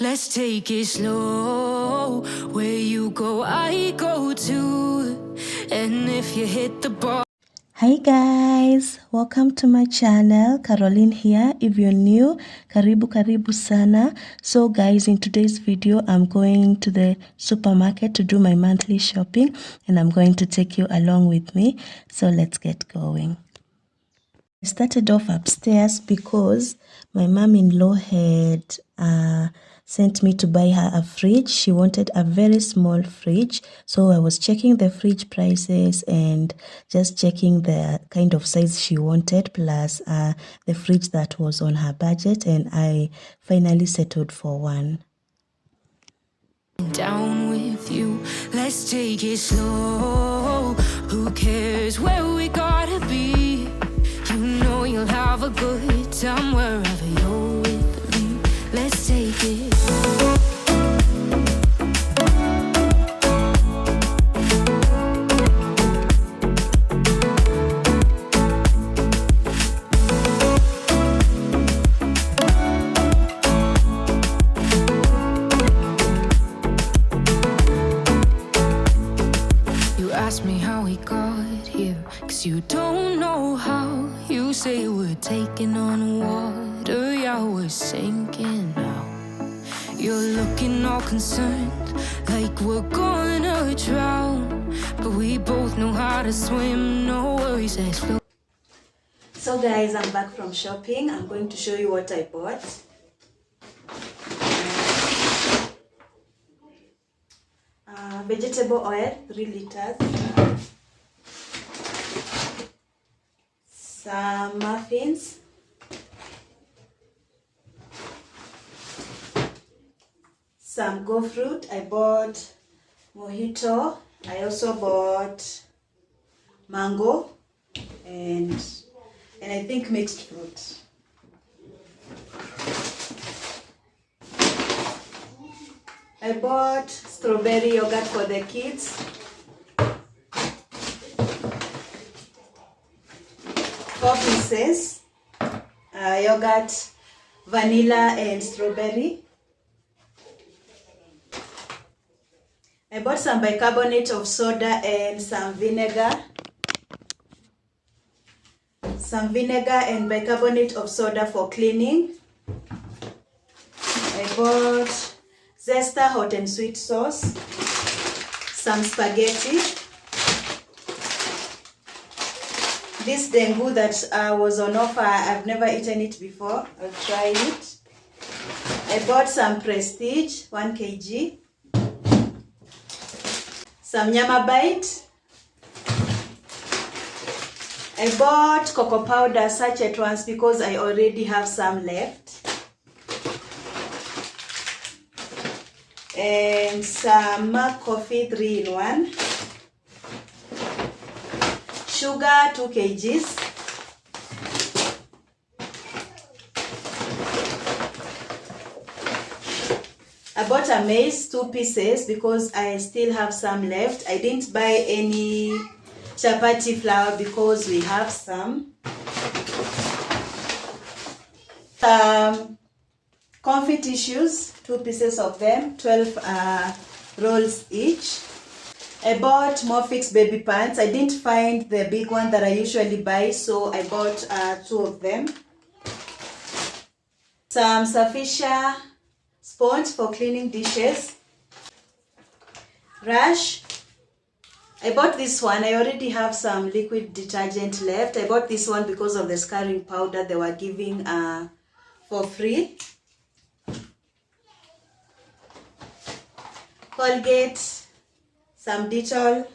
Let's take it slow. Where you go, I go too. And if you hit the bar. Hi guys, welcome to my channel. Caroline here. If you're new, karibu sana. So guys, in today's video I'm going to the supermarket to do my monthly shopping, and I'm going to take you along with me. So let's get going. I started off upstairs because my mom-in-law had sent me to buy her a fridge. She wanted a very small fridge, so I was checking the fridge prices and just checking the kind of size she wanted, plus the fridge that was on her budget, and I finally settled for one. Down with you, let's take it slow. Who cares where we gotta be? You know you'll have a good time wherever you're with me. Let's take it. You ask me how we got here, 'cause you don't know how. You say we're taking on water, yeah, we're sinking now. You're looking all concerned, like we're gonna drown. But we both know how to swim, no worries, let's float. So guys, I'm back from shopping. I'm going to show you what I bought. Vegetable oil, 3 liters. Some muffins. Some go fruit. I bought mojito. I also bought mango and I think mixed fruit. I bought strawberry yogurt for the kids. 4 pieces. Yogurt, vanilla and strawberry. I bought some bicarbonate of soda and some vinegar. Some vinegar and bicarbonate of soda for cleaning. I bought Zesta hot and sweet sauce. Some spaghetti. This dengu that was on offer, I've never eaten it before. I'll try it. I bought some Prestige, 1 kg. Some Nyama Bite. I bought cocoa powder sachet ones because I already have some left. And some coffee 3-in-1. Sugar 2 kgs. I bought a maize 2 pieces because I still have some left. I didn't buy any chapati flour because we have some. Comfy tissues, 2 pieces of them, 12 rolls each. I bought Morphix baby pants. I didn't find the big one that I usually buy, so I bought 2 of them. Some Sufficient sponge for cleaning dishes. Rush. I bought this one. I already have some liquid detergent left. I bought this one because of the scouring powder they were giving for free. Colgate, some Dettol,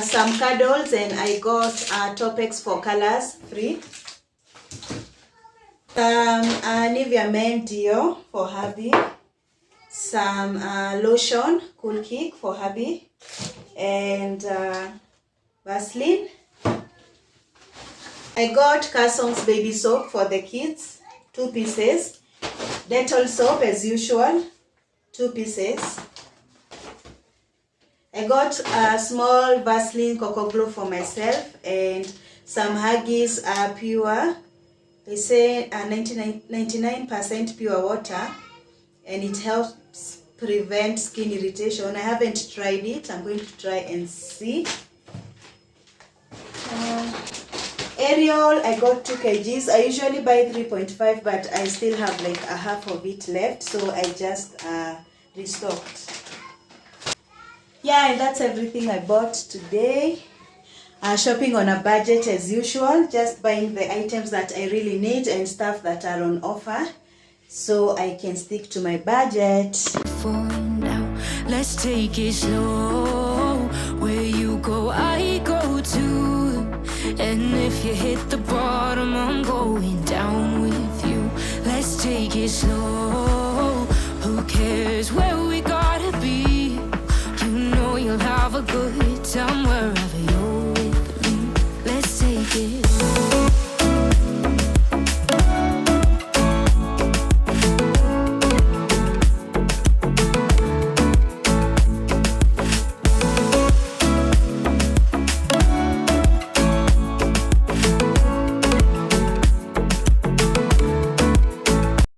some cuddles, and I got Topex for colors free. Some Nivea Men Dio for hubby. Some lotion, Cool Kick for hubby, and Vaseline. I got Carson's baby soap for the kids, 2 pieces. Dettol soap as usual, 2 pieces. I got a small Vaseline Cocoa Glow for myself and some Huggies Pure They say 99% pure water, and it helps prevent skin irritation. I haven't tried it. I'm going to try and see. Ariel, I got 2 kgs. I usually buy 3.5, but I still have like a half of it left, so I just restocked. Yeah, and that's everything I bought today. Shopping on a budget as usual, just buying the items that I really need and stuff that are on offer, so I can stick to my budget. For now, let's take it slow. Where you go, I go too. And if you hit the bottom, I'm going down with you. Let's take it slow. Who cares where we gotta be? You know you'll have a good time wherever you're with me. Let's take it slow.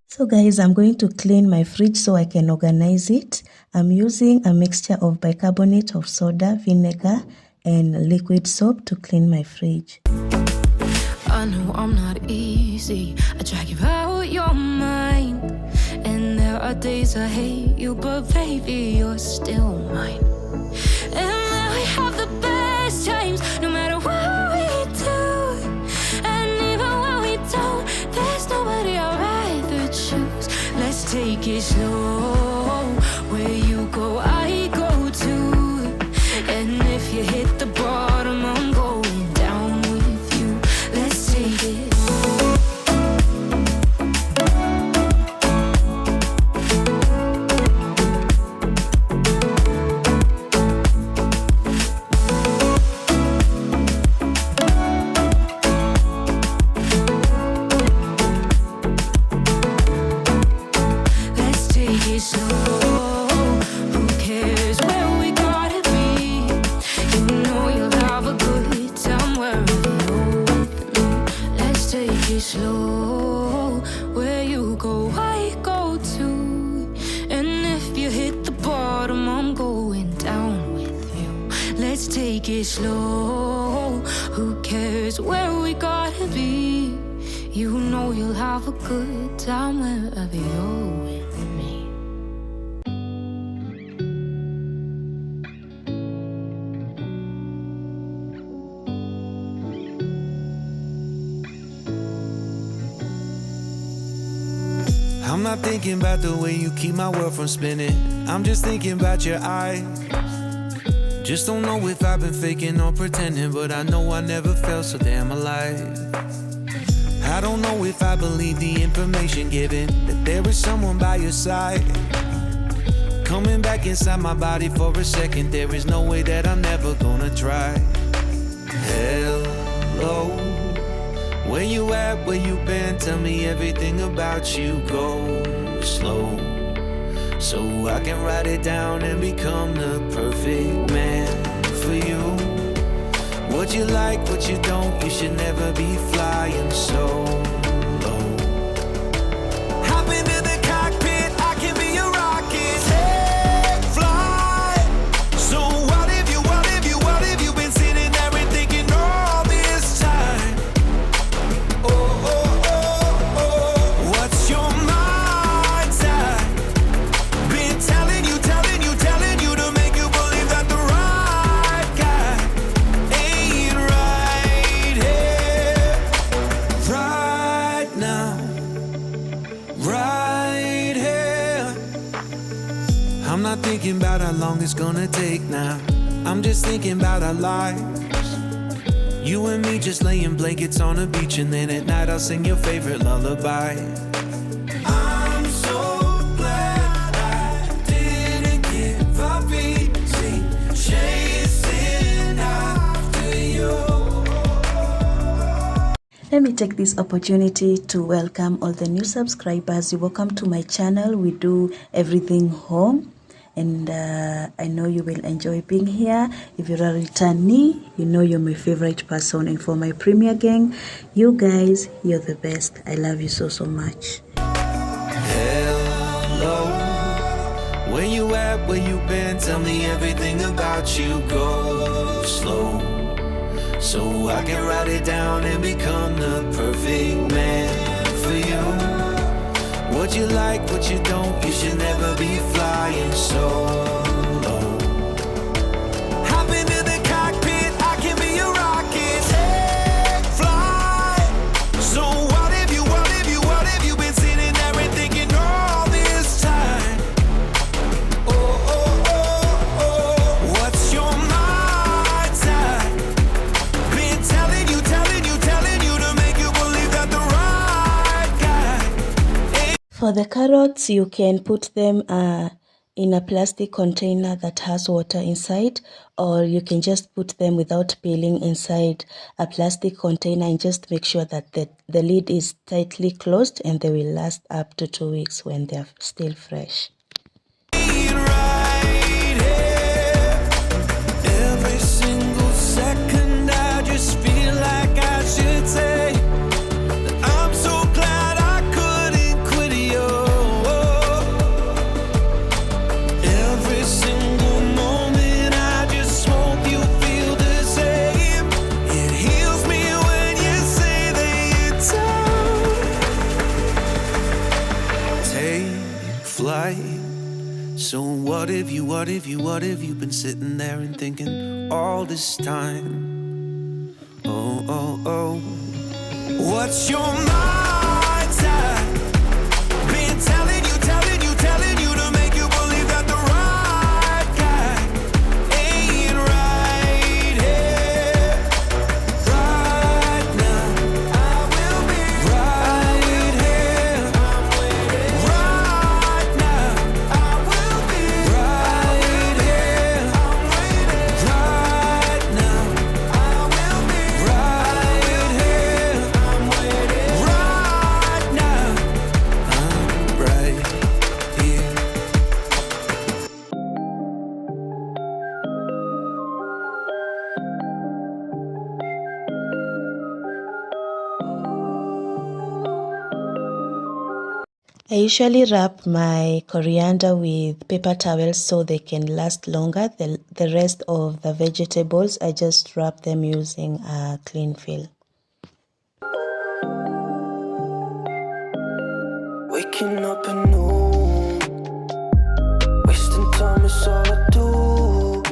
So guys, I'm going to clean my fridge so I can organize it. I'm using a mixture of bicarbonate of soda, vinegar, and liquid soap to clean my fridge. I know I'm not easy. I drag you out your mind. And there are days I hate you, but baby, you're still mine. And we have the best times, no matter what we do. And even when we don't, there's nobody I'd rather choose. Let's take it slow. Where you go, I go too. And if you hit the bottom, I'm going down with you. Let's take it slow. Let's take it slow. Who cares where we gotta be? You know you'll have a good time wherever you're with me. Let's take it slow. Where you go, I go too. And if you hit the bottom, I'm going down with you. Let's take it slow. Who cares where we gotta be? You know you'll have a good time wherever you're with me. I'm not thinking about the way you keep my world from spinning. I'm just thinking about your eyes. Just don't know if I've been faking or pretending, but I know I never felt so damn alive. I don't know if I believe the information given, that there is someone by your side. Coming back inside my body for a second, there is no way that I'm never gonna try. Hello, where you at, where you been? Tell me everything about you. Go slow, so I can write it down and become the perfect man for you. What you like, what you don't, you should never be flying so low. Hop into the cockpit, I can be a rocket. Take flight. So what have you been sitting there and thinking all this time? Oh, oh, oh, oh. What's your mind's at? Been telling you to make you believe that the right guy ain't right here, right now, right here. I'm not thinking about how long it's gonna take now. I'm just thinking about our lives. You and me just laying blankets on a beach, and then at night I'll sing your favorite lullaby. I'm so glad I didn't give up easy, chasing after you. Let me take this opportunity to welcome all the new subscribers. You welcome to my channel. We do everything home. and I know you will enjoy being here. If you're a returnee, you know you're my favorite person, and for my premier gang, you guys, you're the best. I love you so much. Hello, where you at, where you been? Tell me everything about you. Go slow, so I can write it down and become the perfect man for you. What you like, what you don't, you should never be flying solo. Hop into the cockpit, I can be a rocket. Take flight. So what if you been sitting there and thinking all this time? Oh, oh, oh, oh, what's your mind type? Been telling you to make you believe that the right guy. For the carrots, you can put them in a plastic container that has water inside, or you can just put them without peeling inside a plastic container, and just make sure that the lid is tightly closed, and they will last up to 2 weeks when they're still fresh. Right here, every single second I just feel like I should say that I'm so glad I couldn't quit you. Every single moment I just hope you feel the same. It heals me when you say that you're done. Take flight. So what if you been sitting there and thinking all this time? Oh, oh, oh, what's your mind type? Been telling you to make you believe that the right guy ain't right here. Right now, I will be right here. Right now, I will be right here. Right now, I will be right here. Right now, I'm right here. I usually wrap my coriander with paper towels so they can last longer. The rest of the vegetables, I just wrap them using a cling film. Waking up anew, wasting time is all I do.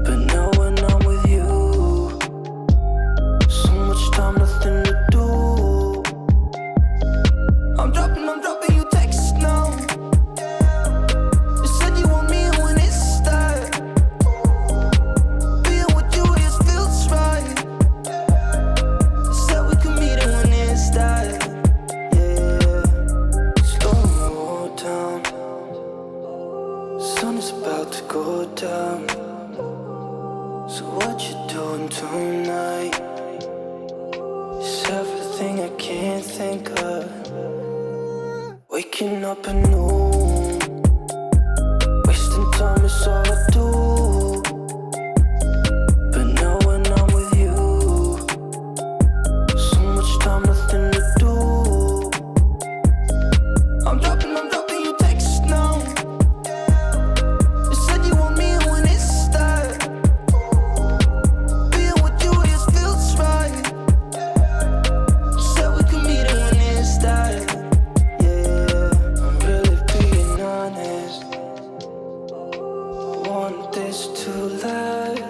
But now when I'm with you, so much time, nothing to do. I'm dropping you texts now. You said you want me when it starts. Being with you just feels right. You said we could meet it when it starts. Slow down, sun is about to go down. So what you doing tonight? It's everything I can't think of. Waking up anew, wasting time is all I do. But now when I'm with you, so much time, nothing to do. I'm dropping you texts now. You said you want me when it starts. Being with you just feels right. You said we could meet it when it starts. I'm really being honest. I want this to last.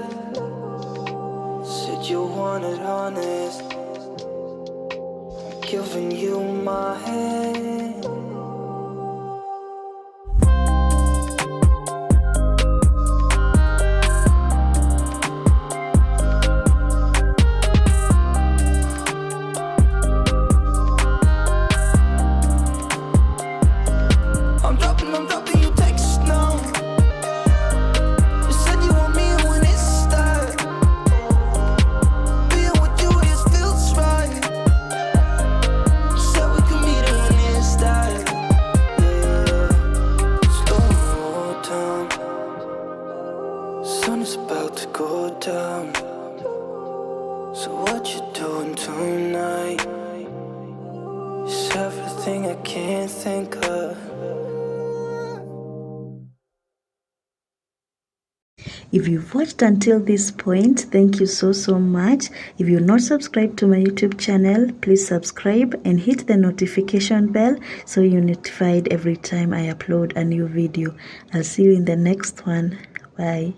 Said you want it honest. I'm giving you my hand. I'm dropping you texts now. You said you want me when it starts. Being with you just feels right. You said we could meet it when thing I can't think of. If you've watched until this point, thank you so much. If you're not subscribed to my YouTube channel, please subscribe and hit the notification bell so you're notified every time I upload a new video. I'll see you in the next one. Bye.